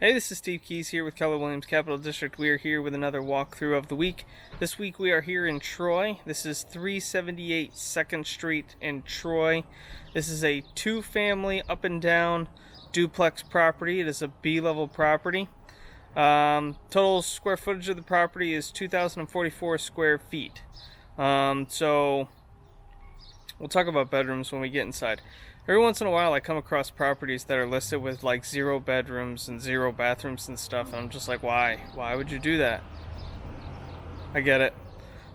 Hey, this is Steve Keys here with Keller Williams Capital District. We are here with another walkthrough of the week. This week we are here in Troy. This is 378 2nd Street in Troy. This is a two-family up and down duplex property. It is a B-level property. Total square footage of the property is 2,044 square feet. So we'll talk about bedrooms when we get inside. Every once in a while I come across properties that are listed with like 0 bedrooms and 0 bathrooms and stuff, and I'm just like, why? Why would you do that? I get it.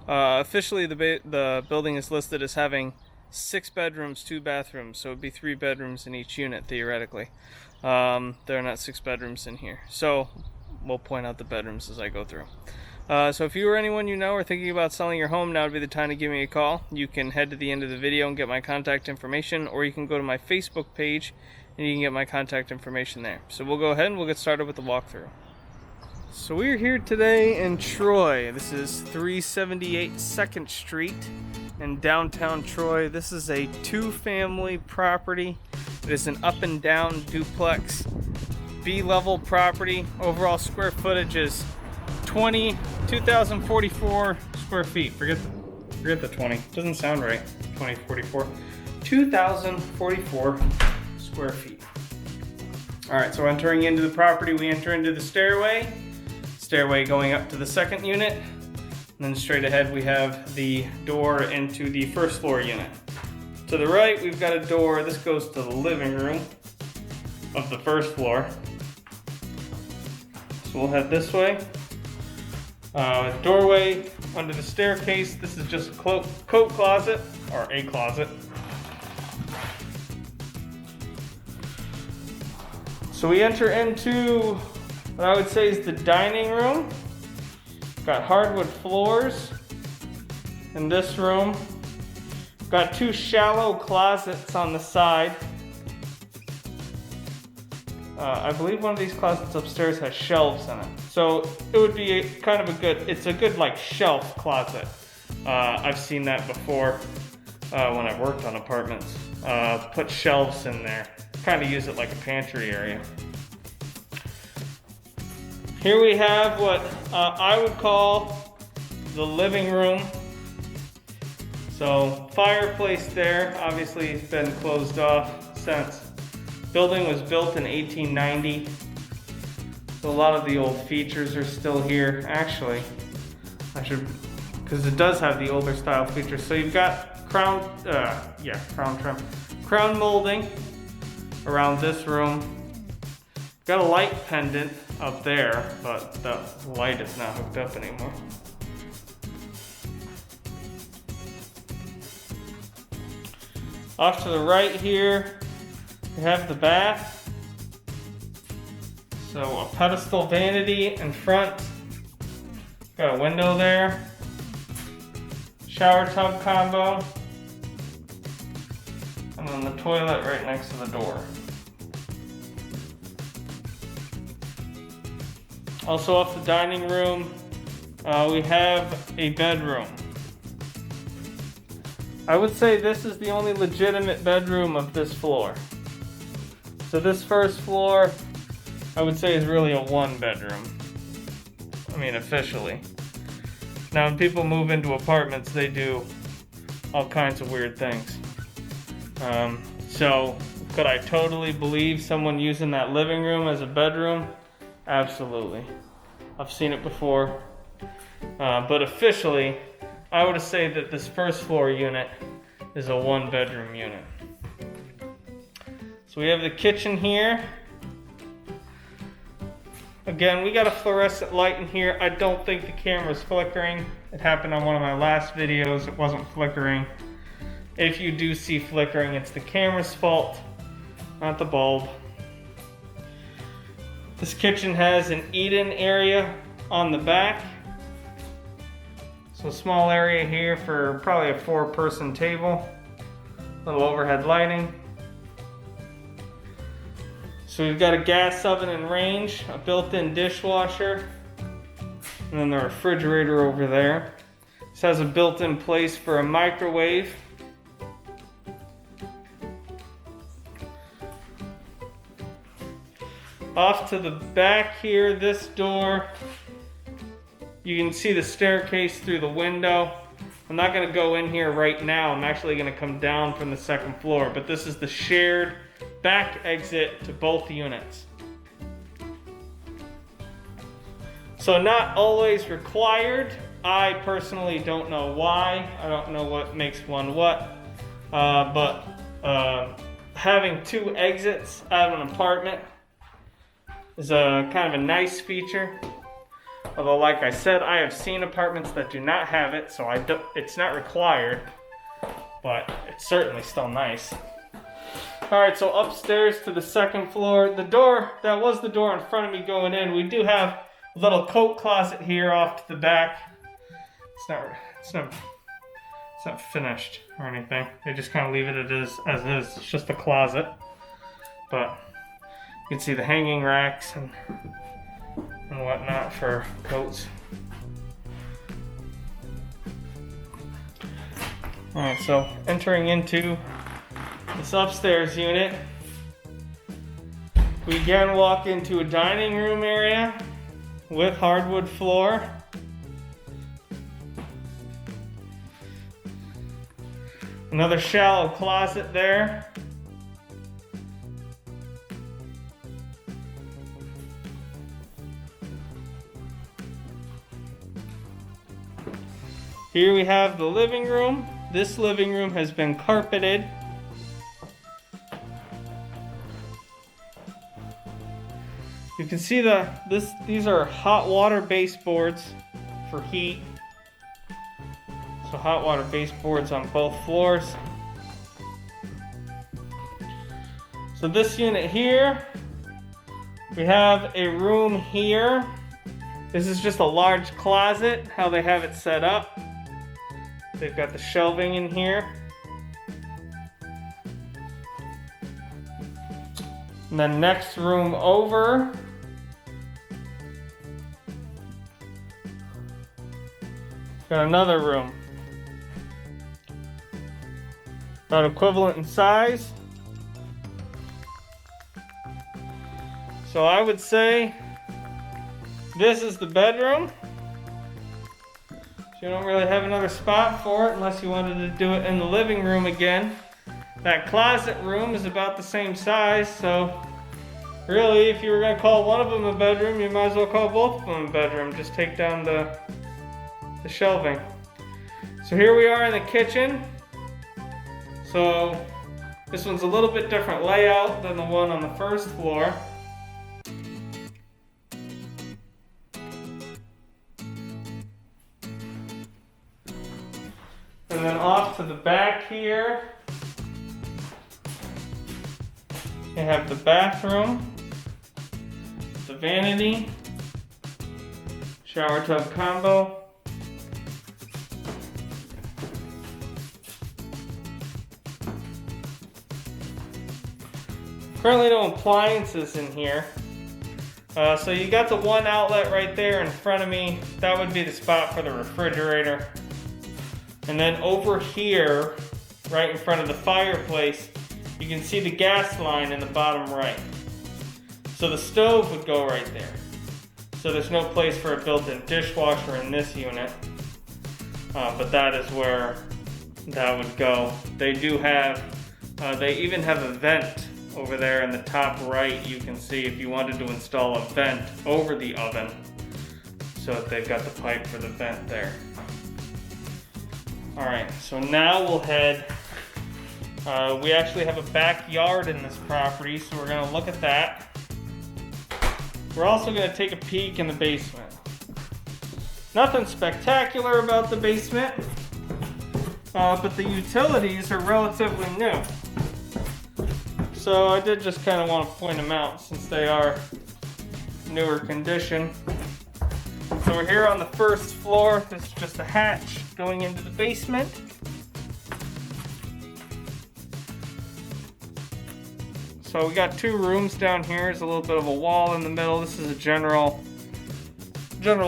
Officially the building is listed as having 6 bedrooms, 2 bathrooms, so it'd be 3 bedrooms in each unit theoretically. There are not 6 bedrooms in here, so we'll point out the bedrooms as I go through. So if you or anyone you know are thinking about selling your home, now would be the time to give me a call. You can head to the end of the video and get my contact information, or you can go to my Facebook page and you can get my contact information there. So we'll go ahead and we'll get started with the walkthrough. So we're here today in Troy. This is 378 2nd Street in downtown Troy. This is a two-family property. It is an up and down duplex B-level property. Overall square footage is 2,044 square feet. Forget the 20. Doesn't sound right. 2044. 2,044 square feet. Alright, so entering into the property, we enter into the stairway. Stairway going up to the second unit. And then straight ahead we have the door into the first floor unit. To the right, we've got a door. This goes to the living room of the first floor. So we'll head this way. Doorway under the staircase. This is just a coat closet, or a closet. So we enter into what I would say is the dining room. Got hardwood floors in this room. Got 2 shallow closets on the side. I believe one of these closets upstairs has shelves in it. So it would be it's a good like shelf closet. I've seen that before when I've worked on apartments. Put shelves in there. Kind of use it like a pantry area. Here we have what I would call the living room. So fireplace there, obviously it's been closed off since. Building was built in 1890. So a lot of the old features are still here. Actually, because it does have the older style features. So you've got crown molding around this room. Got a light pendant up there, but the light is not hooked up anymore. Off to the right here, we have the bath. So a pedestal vanity in front. Got a window there. Shower tub combo. And then the toilet right next to the door. Also off the dining room, we have a bedroom. I would say this is the only legitimate bedroom of this floor. So this first floor, I would say, is really a 1-bedroom. I mean, officially. Now, when people move into apartments, they do all kinds of weird things. So, could I totally believe someone using that living room as a bedroom? Absolutely. I've seen it before. But officially, I would say that this first floor unit is a 1-bedroom unit. So we have the kitchen here. Again, we got a fluorescent light in here. I don't think the camera's flickering. It happened on one of my last videos. It wasn't flickering. If you do see flickering, it's the camera's fault, not the bulb. This kitchen has an eat-in area on the back. So a small area here for probably a 4-person table. Little overhead lighting. So we've got a gas oven and range, a built-in dishwasher, and then the refrigerator over there. This has a built-in place for a microwave. Off to the back here, this door, you can see the staircase through the window. I'm not gonna go in here right now. I'm actually gonna come down from the second floor, but this is the shared back exit to both units. So not always required. I personally don't know why. I don't know what makes one what. But having two exits out of an apartment is a kind of a nice feature. Although, like I said, I have seen apartments that do not have it, so it's not required, but it's certainly still nice. All right, so upstairs to the second floor, the door, that was the door in front of me going in. We do have a little coat closet here off to the back. It's not finished or anything. They just kind of leave it as is. It's just a closet, but you can see the hanging racks and whatnot for coats. Alright, so entering into this upstairs unit, we again walk into a dining room area with hardwood floor. Another shallow closet there. Here we have the living room. This living room has been carpeted. You can see these are hot water baseboards for heat. So hot water baseboards on both floors. So this unit here, we have a room here. This is just a large closet, how they have it set up. They've got the shelving in here. And then next room over, got another room. About equivalent in size. So I would say this is the bedroom. You don't really have another spot for it unless you wanted to do it in the living room again. That closet room is about the same size, so really if you were going to call one of them a bedroom, you might as well call both of them a bedroom. Just take down the shelving. So here we are in the kitchen. So this one's a little bit different layout than the one on the first floor. And then off to the back here, you have the bathroom, the vanity, shower tub combo. Currently no appliances in here. So you got the one outlet right there in front of me. That would be the spot for the refrigerator. And then over here, right in front of the fireplace, you can see the gas line in the bottom right. So the stove would go right there. So there's no place for a built-in dishwasher in this unit. But that is where that would go. They do have, they even have a vent over there in the top right. You can see if you wanted to install a vent over the oven. So they've got the pipe for the vent there. Alright, so now we'll head, we actually have a backyard in this property, so we're going to look at that. We're also going to take a peek in the basement. Nothing spectacular about the basement, but the utilities are relatively new. So I did just kind of want to point them out since they are newer condition. So we're here on the first floor. This is just a hatch going into the basement. So we got two rooms down here. There's a little bit of a wall in the middle. This is a general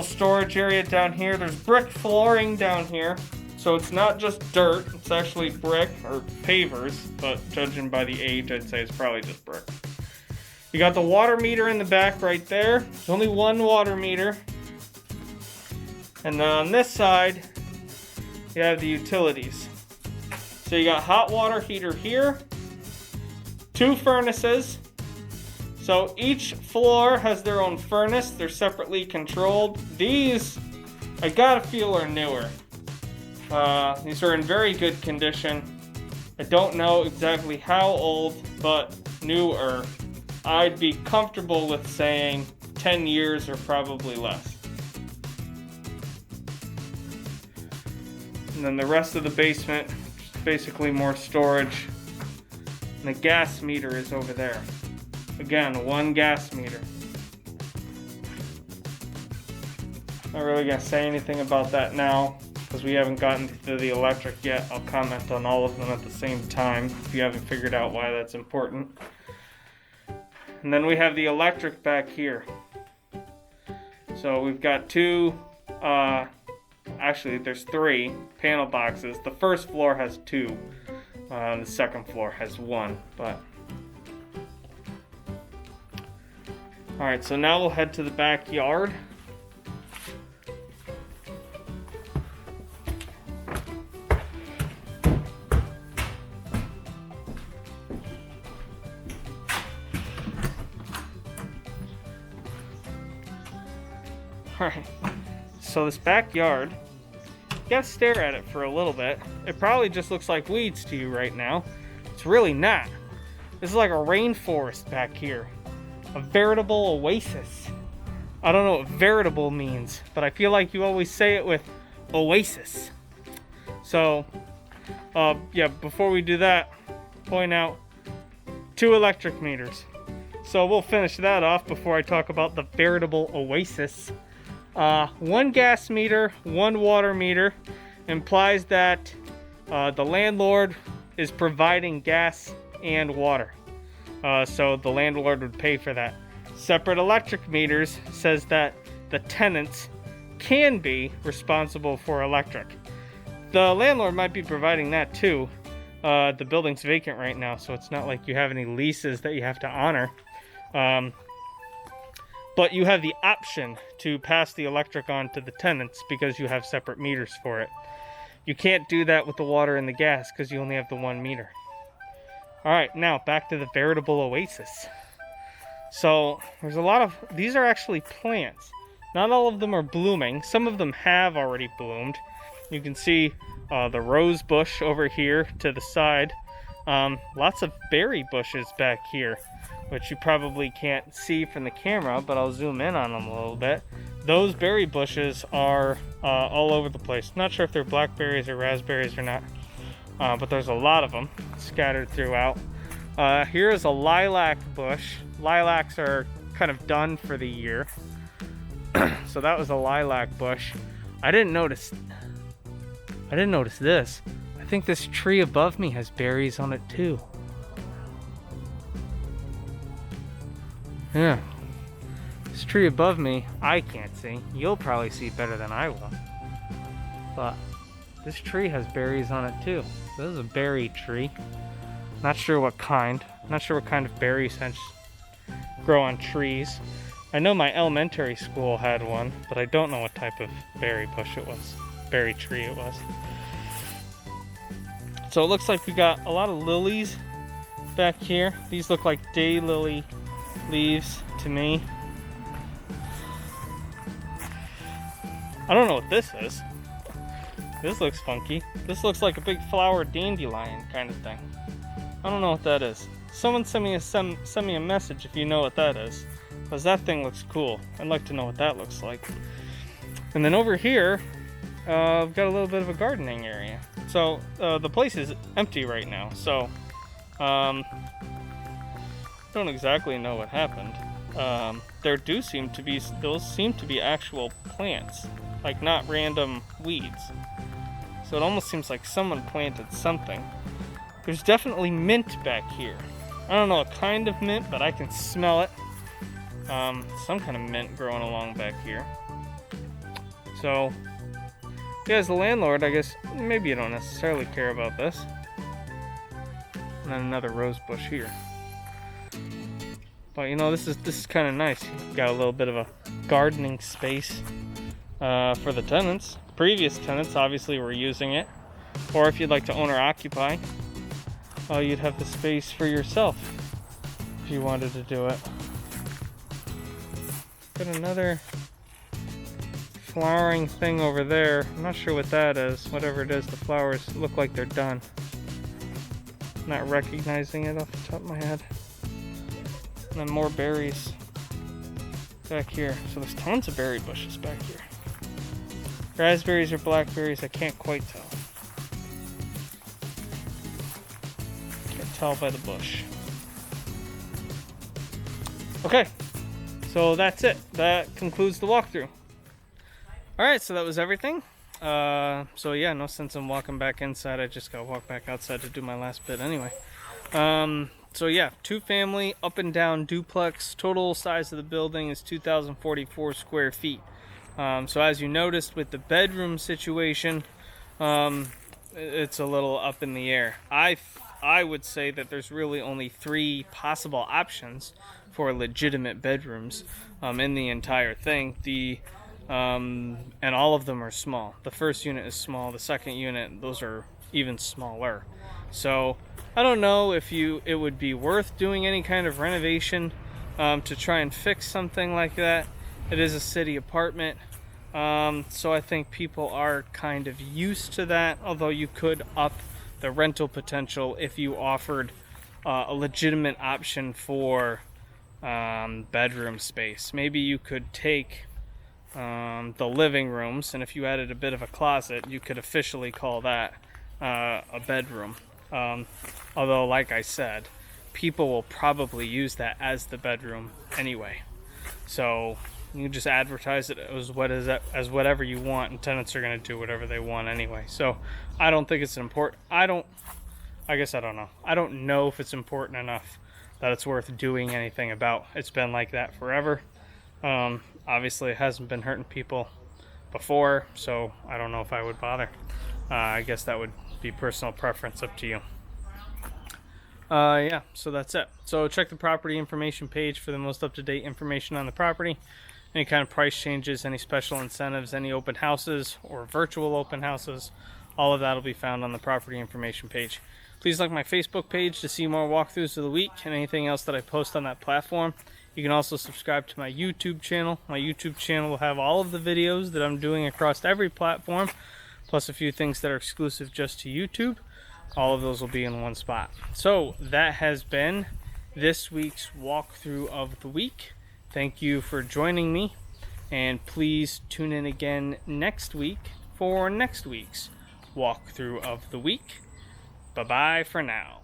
storage area down here. There's brick flooring down here. So it's not just dirt, it's actually brick or pavers, but judging by the age, I'd say it's probably just brick. You got the water meter in the back right there. There's only one water meter. And then on this side, you have the utilities. So you got hot water heater here, 2 furnaces. So each floor has their own furnace. They're separately controlled. These, I gotta feel, are newer. These are in very good condition. I don't know exactly how old, but newer. I'd be comfortable with saying 10 years or probably less. And then the rest of the basement, just basically more storage. And the gas meter is over there. Again, 1 gas meter. Not really gonna say anything about that now, because we haven't gotten to the electric yet. I'll comment on all of them at the same time if you haven't figured out why that's important. And then we have the electric back here. So we've got 2, actually there's 3 panel boxes. The first floor has 2, the second floor has 1, but. Alright, so now we'll head to the backyard. Alright, so this backyard, you gotta stare at it for a little bit. It probably just looks like weeds to you right now. It's really not. This is like a rainforest back here. A veritable oasis. I don't know what veritable means, but I feel like you always say it with oasis. So, yeah, before we do that, point out 2 electric meters. So we'll finish that off before I talk about the veritable oasis. 1 gas meter, 1 water meter implies that the landlord is providing gas and water. So the landlord would pay for that. Separate electric meters says that the tenants can be responsible for electric. The landlord might be providing that too. The building's vacant right now, so it's not like you have any leases that you have to honor. But you have the option to pass the electric on to the tenants because you have separate meters for it. You can't do that with the water and the gas because you only have the 1 meter. Alright, now back to the veritable oasis. So, there's a lot of... These are actually plants. Not all of them are blooming. Some of them have already bloomed. You can see the rose bush over here to the side. Lots of berry bushes back here, which you probably can't see from the camera, but I'll zoom in on them a little bit. Those berry bushes are all over the place. Not sure if they're blackberries or raspberries or not. But there's a lot of them scattered throughout. Here is a lilac bush. Lilacs are kind of done for the year. So that was a lilac bush. I didn't notice this. I think this tree above me has berries on it too. Yeah. This tree above me, I can't see. You'll probably see better than I will. But this tree has berries on it too. So this is a berry tree. Not sure what kind. Not sure what kind of berries grow on trees. I know my elementary school had one, but I don't know what type of berry bush it was. Berry tree it was. So it looks like we got a lot of lilies back here. These look like daylily leaves to me. I don't know what this is. This looks funky. This looks like a big flower dandelion kind of thing. I don't know what that is. Someone send me a message if you know what that is, because that thing looks cool. I'd like to know what that looks like. And then over here, I've got a little bit of a gardening area. So the place is empty right now. So don't exactly know what happened. Those seem to be actual plants, like not random weeds. So it almost seems like someone planted something. There's definitely mint back here. I don't know what kind of mint, but I can smell it. Some kind of mint growing along back here. So, yeah, as the landlord, I guess maybe you don't necessarily care about this. And then another rose bush here. But you know, this is kind of nice. Got a little bit of a gardening space for the tenants. Previous tenants obviously were using it. Or if you'd like to own or occupy, you'd have the space for yourself if you wanted to do it. Got another flowering thing over there. I'm not sure what that is. Whatever it is, the flowers look like they're done. Not recognizing it off the top of my head. And then more berries back here. So there's tons of berry bushes back here. Raspberries or blackberries, I can't quite tell. Can't tell by the bush. Okay, so that's it. That concludes the walkthrough. Alright, so that was everything. So yeah, no sense in walking back inside. I just gotta walk back outside to do my last bit anyway. So yeah, 2-family, up and down duplex. Total size of the building is 2,044 square feet. So as you noticed with the bedroom situation, it's a little up in the air. I would say that there's really only 3 possible options for legitimate bedrooms in the entire thing. And all of them are small. The first unit is small. The second unit, those are even smaller. So I don't know if it would be worth doing any kind of renovation to try and fix something like that. It is a city apartment, so I think people are kind of used to that, although you could up the rental potential if you offered a legitimate option for bedroom space. Maybe you could take the living rooms, and if you added a bit of a closet, you could officially call that a bedroom. Although, like I said, people will probably use that as the bedroom anyway. So you just advertise it as whatever you want, and tenants are going to do whatever they want anyway. So I don't think it's important. I don't know. I don't know if it's important enough that it's worth doing anything about. It's been like that forever. Obviously it hasn't been hurting people before, so I don't know if I would bother. I guess that would be personal preference, up to you. Yeah, so that's it. So check the property information page for the most up-to-date information on the property. Any kind of price changes, any special incentives, any open houses or virtual open houses, all of that will be found on the property information page. Please like my Facebook page to see more walkthroughs of the week and anything else that I post on that platform. You can also subscribe to my YouTube channel. My YouTube channel will have all of the videos that I'm doing across every platform, plus a few things that are exclusive just to YouTube. All of those will be in one spot. So that has been this week's walkthrough of the week. Thank you for joining me, and please tune in again next week for next week's walkthrough of the week. Bye-bye for now.